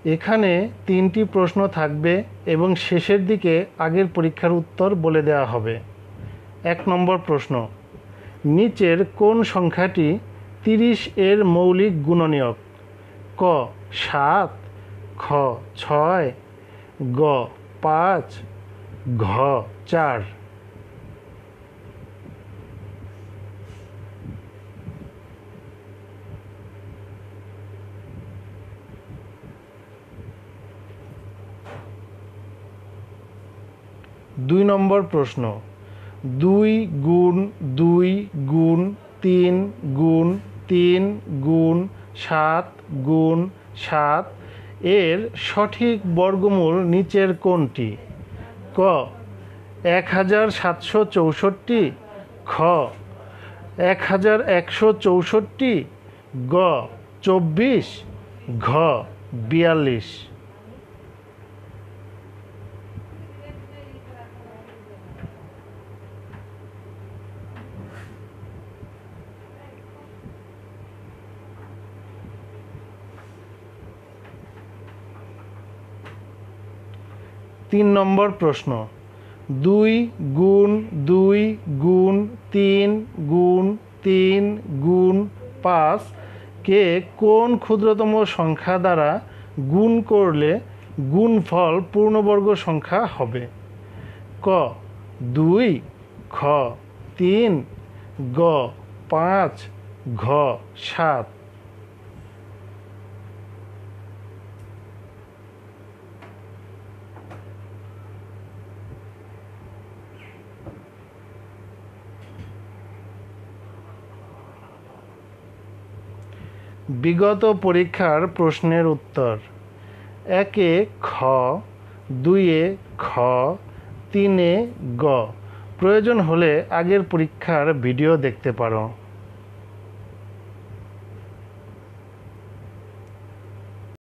এখানে 3টি প্রশ্ন থাকবে এবং শেষের দিকে আগের পরীক্ষার উত্তর বলে দেওয়া হবে। 1 নম্বর প্রশ্ন, নিচের কোন সংখ্যাটি 30 এর মৌলিক গুণনীয়ক? ক 7, খ 6, গ 5, ঘ 4। দুই নম্বর প্রশ্ন, 2 গুণ 2 গুণ 3 গুণ 3 গুণ 7 গুণ 7 এর সঠিক বর্গমূল নিচের কোনটি? ক 1764, খ 1164, গ 24, ঘ 42। তিন নম্বর প্রশ্ন, 2 গুণ 2 গুণ 3 গুণ 3 গুণ 5 কে কোন ক্ষুদ্রতম সংখ্যা দ্বারা গুণ করলে গুণফল পূর্ণবর্গ সংখ্যা হবে? ক 2, খ 3, গ 5, ঘ 7। বিগত পরীক্ষার প্রশ্নের উত্তর: 1-এ খ, 2-এ খ, 3-এ গ। প্রয়োজন হলে আগের পরীক্ষার ভিডিও দেখতে পারো।